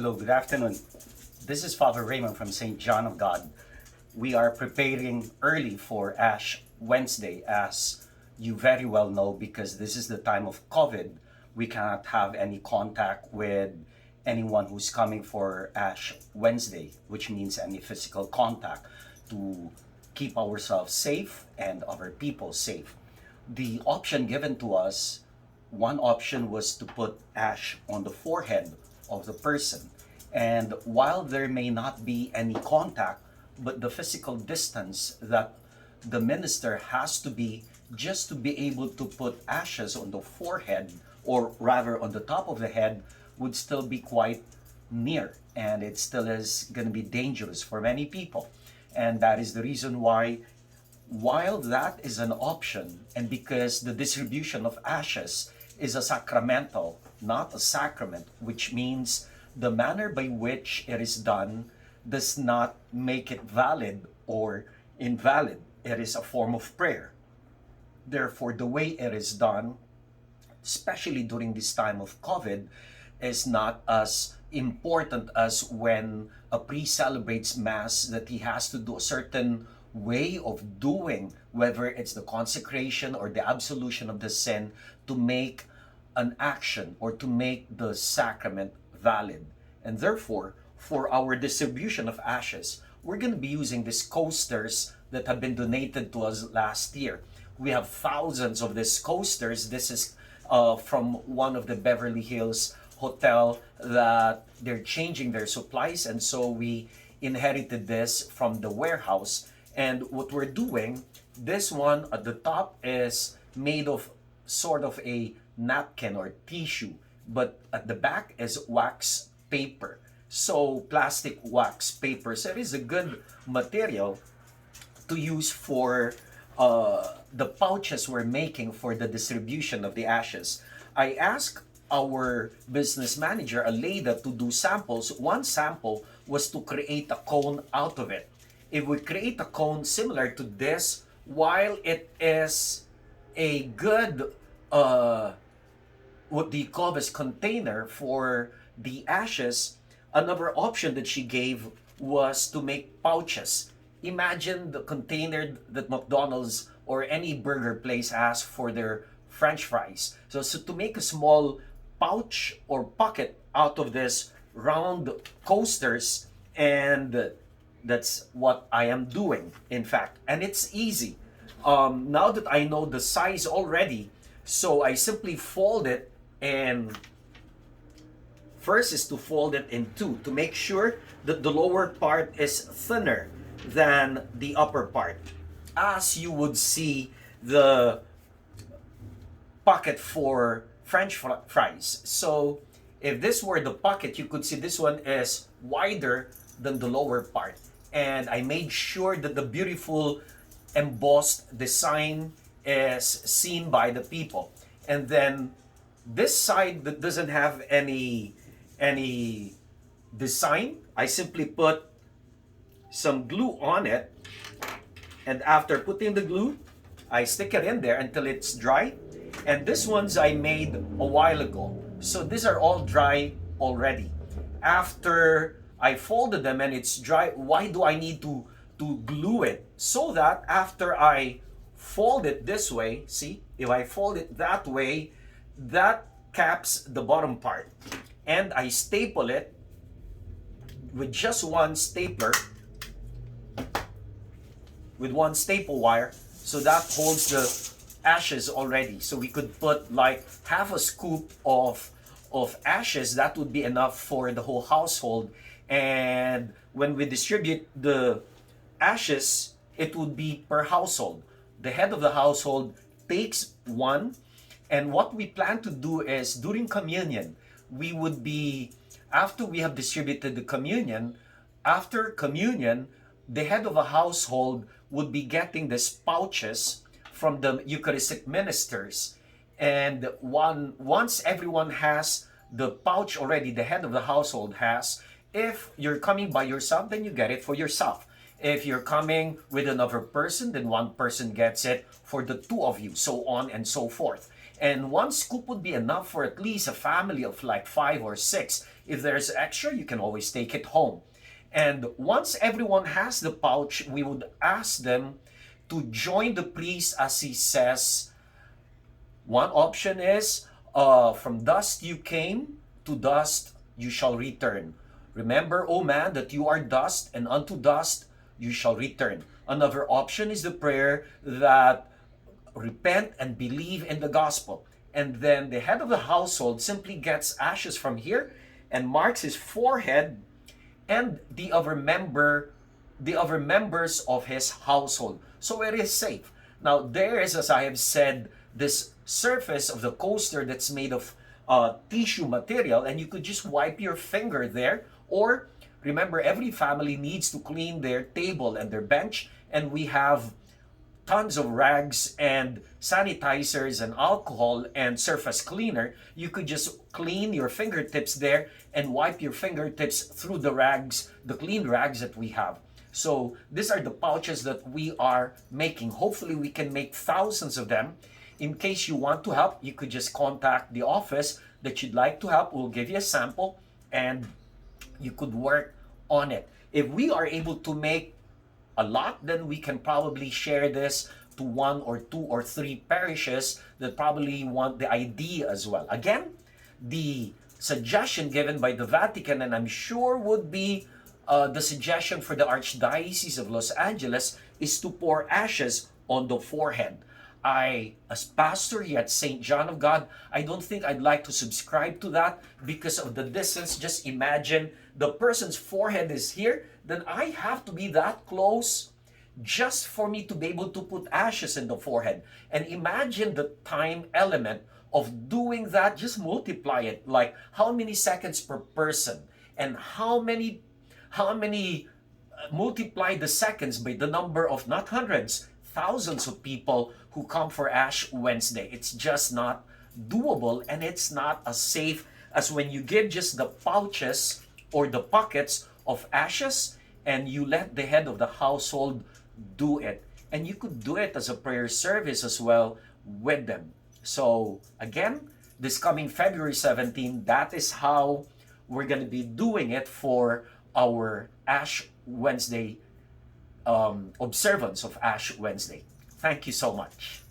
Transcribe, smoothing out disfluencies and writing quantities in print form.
Hello, good afternoon. This is Father Raymond from St. John of God. We are preparing early for Ash Wednesday, as you very well know, because this is the time of COVID. We cannot have any contact with anyone who's coming for Ash Wednesday, which means any physical contact, to keep ourselves safe and our people safe. The option given to us, one option was to put ash on the forehead of the person. And while there may not be any contact, but the physical distance that the minister has to be just to be able to put ashes on the forehead, or rather on the top of the head, would still be quite near, and it still is going to be dangerous for many people. And that is the reason why, while that is an option, and because the distribution of ashes is a sacramental, not a sacrament, which means the manner by which it is done does not make it valid or invalid. It is a form of prayer. Therefore, the way it is done, especially during this time of COVID, is not as important as when a priest celebrates Mass, that he has to do a certain way of doing, whether it's the consecration or the absolution of the sin, to make an action or to make the sacrament valid. And therefore, for our distribution of ashes, we're going to be using these coasters that have been donated to us last year. We have thousands of these coasters. This is from one of the Beverly Hills hotel that they're changing their supplies, and so we inherited this from the warehouse. And what we're doing, this one at the top is made of sort of a napkin or tissue, but at the back is wax paper. So plastic wax paper. So it is a good material to use for the pouches we're making for the distribution of the ashes. I asked our business manager, Aleda, to do samples. One sample was to create a cone out of it. If we create a cone similar to this, while it is a good what do you call this, container for the ashes, another option that she gave was to make pouches. Imagine the container that McDonald's or any burger place has for their French fries. So to make a small pouch or pocket out of this round coasters, and that's what I am doing, in fact. And it's easy. Now that I know the size already, so I simply fold it, and first is to fold it in two to make sure that the lower part is thinner than the upper part, as you would see the pocket for French fries. So if this were the pocket, you could see this one is wider than the lower part. And I made sure that the beautiful embossed design is seen by the people. And then this side that doesn't have any design, I simply put some glue on it, and after putting the glue, I stick it in there until it's dry. And this ones I made a while ago, so these are all dry already. After I folded them and it's dry, why do I need to glue it? So that after I fold it this way, see, if I fold it that way, that caps the bottom part, and I staple it with just one stapler, with one staple wire, so that holds the ashes already. So we could put like half a scoop of ashes. That would be enough for the whole household. And when we distribute the ashes, it would be per household. The head of the household takes one. And what we plan to do is during communion, we would be, after we have distributed the communion, after communion, the head of a household would be getting these pouches from the Eucharistic ministers. And once everyone has the pouch already, the head of the household has, if you're coming by yourself, then you get it for yourself. If you're coming with another person, then one person gets it for the two of you, so on and so forth. And one scoop would be enough for at least a family of like 5 or 6. If there's extra, you can always take it home. And once everyone has the pouch, we would ask them to join the priest as he says. One option is, from dust you came, to dust you shall return. Remember, O man, that you are dust, and unto dust you shall return. Another option is the prayer that repent and believe in the gospel. And then the head of the household simply gets ashes from here and marks his forehead and the other members of his household. So it is safe. Now there is, as I have said, this surface of the coaster that's made of tissue material, and you could just wipe your finger there. Or remember, every family needs to clean their table and their bench, and we have tons of rags and sanitizers and alcohol and surface cleaner. You could just clean your fingertips there and wipe your fingertips through the rags, the clean rags that we have. So these are the pouches that we are making. Hopefully we can make thousands of them. In case you want to help, you could just contact the office that you'd like to help. We'll give you a sample and you could work on it. If we are able to make a lot, then we can probably share this to 1 or 2 or 3 parishes that probably want the idea as well. Again, the suggestion given by the Vatican, and I'm sure would be the suggestion for the Archdiocese of Los Angeles, is to pour ashes on the forehead. As pastor here at St. John of God, I don't think I'd like to subscribe to that because of the distance. Just imagine the person's forehead is here, then I have to be that close just for me to be able to put ashes in the forehead. And imagine the time element of doing that. Just multiply it, like how many seconds per person, and how many multiply the seconds by the number of, not hundreds, thousands of people who come for Ash Wednesday. It's just not doable, and it's not as safe as when you give just the pouches or the pockets of ashes and you let the head of the household do it. And you could do it as a prayer service as well with them. So again, this coming February 17, that is how we're going to be doing it for our Ash Wednesday observance of Ash Wednesday. Thank you so much.